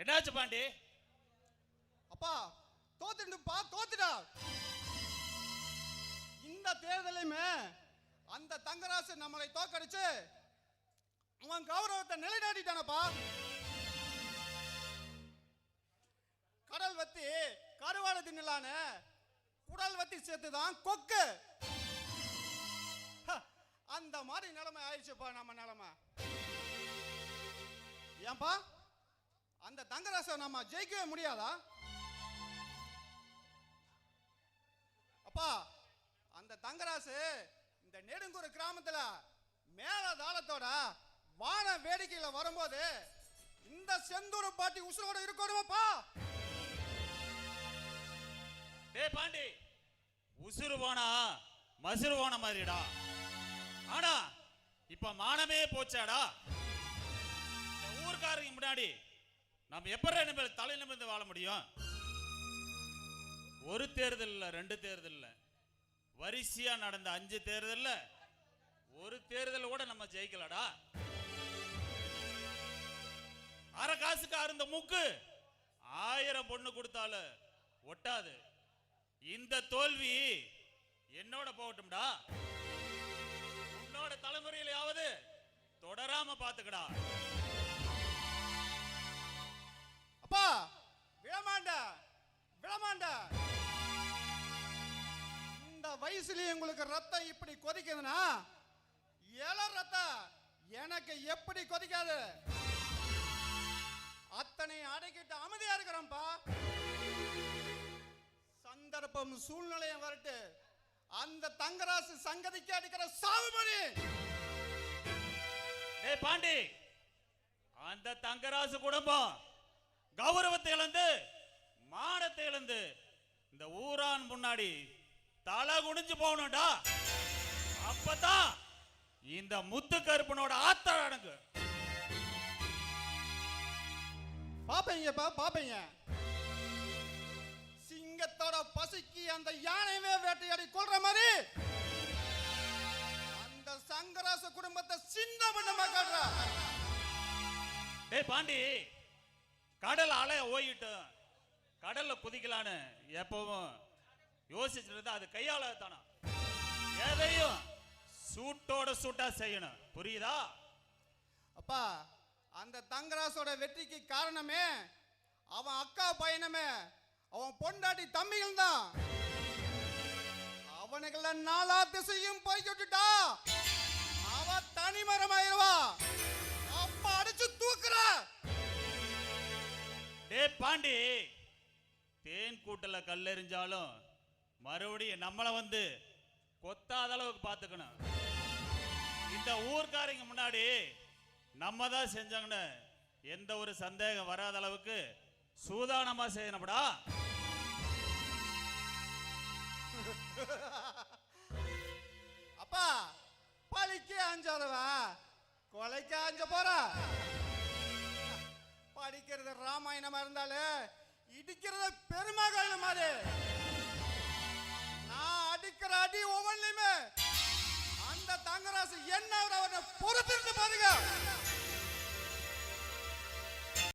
என்னாச்சு பாண்டி? அப்பா தோத்துடுப்பா, தோத்துடா. இந்த தேர்தலையுமே அந்த தங்கராசு நம்மளை தோக்கடிச்சு அவன் கௌரவத்தை நிலைநாட்டிட்டானப்பா. கடல் வத்தி கருவாடு தின்னலான்னு குடல் வத்தி சேர்த்துதான் கொக்கு. அந்த மாதிரி நிலைமை ஆயிடுச்சுப்பா நம்ம நிலைமை. ஏன்பா அந்த தங்கராசை நம்ம ஜெயிக்கவே முடியாதா? அப்பா அந்த தங்கராசு இந்த நெடுங்கூர் கிராமத்துல மேல தாளத்தோட வான வேடிக்கையில வரும்போது இந்த செந்தூர் பாட்டி உசுரோட இருக்கணுமாப்பா. டேய் பாண்டி, உசுறு போனா மசுறு போன மாதிரிடா. ஆனா இப்ப மானமே போச்சாடா. இந்த ஊர்க்காரங்க முன்னாடி நம்ம எப்படி நம்ம தலை நிமிர்ந்து வாழ முடியும்? ஒரு தேர்தல் இல்ல, 2 தேர்தல் இல்ல, வரிசையா நடந்த 5 தேர்தல்ல ஒரு தேர்தல் கூட நம்ம ஜெயிக்கலடா. அரை காசுக்கு அருந்த மூக்கு 1000 பொண்ணு கொடுத்தாலும் ஒட்டாது. இந்த தோல்வி என்னோட போகட்டும்டா. உன்னோட தலைமுறையிலாவது தொடராம பாத்துக்கடா. அப்பா விழமாண்ட விழமாண்ட. இந்த வயசுலயே உங்களுக்கு ரத்தம் இப்படி கொதிக்குதுன்னா இள ரத்தம் எனக்கு எப்படி கொதிக்காது? அத்தனை அடக்கிட்டு அமைதியா இருக்கிறோம்ப்பா. சந்தர்ப்பம் சூழ்நிலையும் வரட்டு அந்த தங்கராசு சங்கதிக்கு அடிக்கிற சாவுமணி. டேய் பாண்டி, அந்த தங்கராசு குடும்பம் கௌரவத்தை இழந்து மானத்தை இழந்து இந்த ஊரான் முன்னாடி தலை குனிஞ்சு போகணும்டா. அப்பதான் இந்த முத்து கருப்பனோட ஆத்தம் அடங்கு. பாப்பீங்கப்பா பாப்பீங்க. சிங்கத்தோட பசிக்கு அந்த யானையவே வேட்டையாடி கொள்ற மாதிரி அந்த சங்கராச குடும்பத்தை சின்ன பண்ணமா காட்டுற. டேய் பாண்டி, கடல் அலைய ஓயிட்டு கடல்ல குதிக்கலான்னு எப்பவும் யோசிச்சுட்டு அது கையால தானா. எதையும் சூட்டோட சூட்டா செய்யணும், புரியுதா? அப்பா அந்த தங்கராசோட வெற்றிக்கு காரணமே அவன் அக்கா பையனுமே அவன் பொண்டாட்டி தம்பிகள் தான். அவனுங்கள நாலா திசையும் போய்கிட்டுட்டா அவ தனிமரமாயிருவா. அப்ப அடிச்சு தூக்குற. டே பாண்டி, தேன் கூட்டல கல்லெறிஞ்சாலும் மறுபடியும் நம்மளை வந்து கொத்தாத அளவுக்கு பார்த்துக்கணும். இந்த ஊர்க்காரங்க முன்னாடி நம்ம தான் செஞ்சாங்கன்னு எந்த ஒரு சந்தேகம் வராத அளவுக்கு சூதானமா செய்யணும்டா. அப்பா பழிக்கு அஞ்சாதவா கொலைக்கு அஞ்ச போற. படிக்கிறது ராமாயணமா இருந்தாலே இடிக்கிறது பெருமகாயினம் மாதிரி. நான் அடிக்கிற அடி ஒவ்வொன்றுமே அந்த தங்கராசு என்ன பொறுப்பு